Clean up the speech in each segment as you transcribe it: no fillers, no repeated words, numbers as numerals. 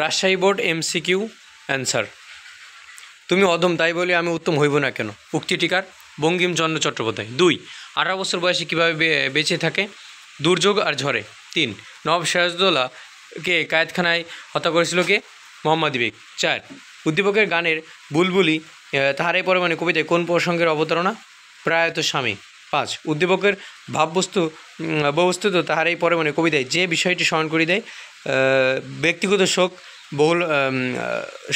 Rajshahi board MCQ answer. তুমি অধম তাই বলে আমি উত্তম হইব না কেন? উক্তিটিকার বঙ্কিমচন্দ্র চট্টোপাধ্যায়। 2 18 বছর বয়সে কীভাবে বেঁচে থাকে? দুর্যোগ আর ঝড়ে। 3 নবাব সিরাজউদ্দৌলাকে কায়েতখানায় হত্যা করেছিল কে? মোহাম্মদ বেগ। 4 উদ্দীপকের গানের বুলবুলি তাহারাই পরে মানে কবিতায় কোন প্রসঙ্গের অবতারণা? প্রায়ত স্বামী। 5 উদ্দীপকের বস্তুত তাহারাই পরে মানে কবিতায় যে বিষয়টি স্মরণ করি দেয় ব্যক্তিগত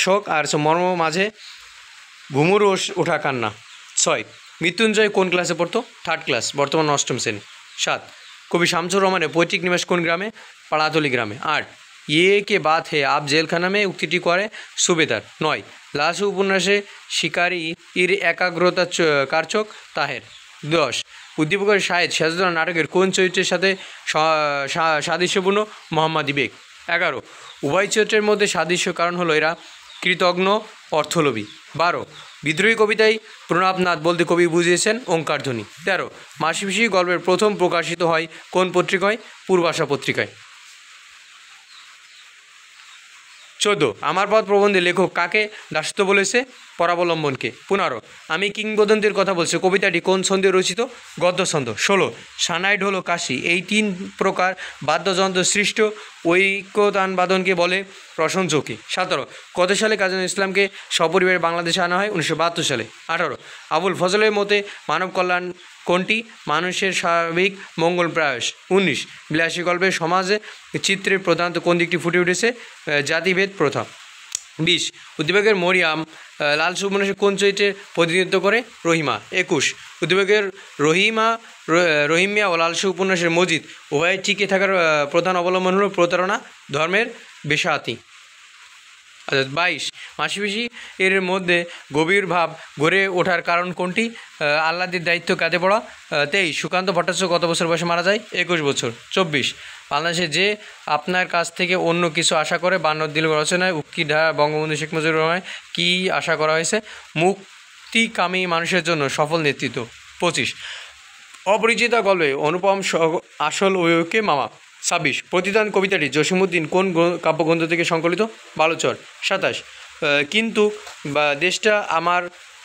শোক আর মর্ম মাঝে ঘুমুর ওঠা কান্না। 6 মৃত্যুঞ্জয় কোন ক্লাসে পড়তো? 3rd ক্লাস, বর্তমান 8ম শ্রেণী। 7 কবি শামসুর রহমানের পৈতৃক নিবাস কোন গ্রামে? পাড়াতলি গ্রামে। 8 ये के बात है आप जेलखाना में উক্তিটি করে সুবেদার। 9 লালসু উপন্যাসে শিকারী এর একাগ্রতা কারচক তাহের। 10 উদ্দীপকের শাহেদ সিরাজউদ্দৌলা নাটকের কোন চরিত্রের সাথে সাদৃশ্যপূর্ণ? মোহাম্মদ বেগ। 11 উভয় চরিত্রের মধ্যে সাদৃশ্য কারণ হলো এরা কৃতজ্ঞ অর্থলোভী। 12 বিদ্রোহী কবিতায় প্রণবনাথ বলতে কবি বুঝিয়েছেন ওঙ্কারধ্বনি। 13 মাসিপিসি গল্পের প্রথম প্রকাশিত হয় কোন পত্রিকায়? পূর্বাশা পত্রিকায়। 14 আমার পথ প্রবন্ধে লেখক কাকে দাসত্ব বলেছে? পরাবলম্বনকে। 15 আমি কিংবদন্তির কথা বলছি কবিতাটি কোন ছন্দে রচিত? গদ্য ছন্দ। 16 সানাইড হলো কাশি। এই 3 প্রকার বাদ্যযন্ত্র সৃষ্ট ঐকতান বাদনকে বলে রসনচৌকি। 17 কত সালে কাজী নজরুল ইসলামকে সপরিবারে বাংলাদেশে আনা হয়? 1972 সালে। 18 আবুল ফজলের মতে মানব কল্যাণ কোনটি? মানুষের স্বাভাবিক মঙ্গল প্রায়স। 19 বিলাসী গল্পের সমাজে চিত্রে প্রধানত কোন দিকটি ফুটে উঠেছে? জাতিভেদ প্রথা। 20 উদ্দীপকের মরিয়াম লালসু উপন্যাসে কোন চরিত্রে প্রতিনিধিত্ব করে? রহিমা। 21 উদ্দীপকের রহিমিয়া ও লালসু উপন্যাসের মজিদ উভয় টিকে থাকার প্রধান অবলম্বন হল প্রতারণা, ধর্মের বেশাতি। 22 মাসিপিসি এর মধ্যে গভীর ভাব গড়ে ওঠার কারণ কোনটি? আহ্লাদের দায়িত্ব কাঁধে পড়া। 23 সুকান্ত ভট্টাচার্য কত বছর বয়সে মারা যায়? 21 বছর। 24 বাংলাদেশে যে আপনার কাছ থেকে অন্য কিছু আশা করে বান্নর দিল রচনায় উক্তি ধারা বঙ্গবন্ধু শেখ মুজিবুর রহমান কী আশা করা হয়েছে? মুক্তিকামী মানুষের জন্য সফল নেতৃত্ব। 25 অপরিচিতা গল্পে অনুপম আসল অভিভাবককে মামা। 26 প্রতিদান কবিতাটি জসিমউদ্দিন কোন কাব্যগ্রন্থ থেকে সংকলিত? বালুচর। 27 কিন্তু দেশটা আমার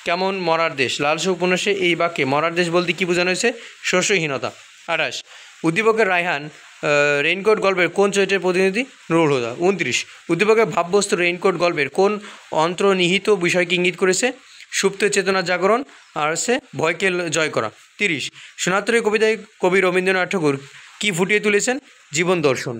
কেমন মরার দেশ লালসু উপন্যাসে এই বাক্যে মরার দেশ বলতে কী বোঝানো হয়েছে? শস্যহীনতা। 28 উদ্দীপকের রায়হান রেইনকোট গল্পের কোন চরিত্রের প্রতিনিধি? নুরুল হুদা। 29 উদ্দীপকের ভাববস্তু রেইনকোট গল্পের কোন অন্তর্নিহিত বিষয়কে ইঙ্গিত করেছে? সুপ্ত চেতনা জাগরণ আর ভয়কে জয় করা। 30 সোনারতরী কবিতায় কবি রবীন্দ্রনাথ ঠাকুর কী ফুটিয়ে তুলেছেন? জীবন দর্শন।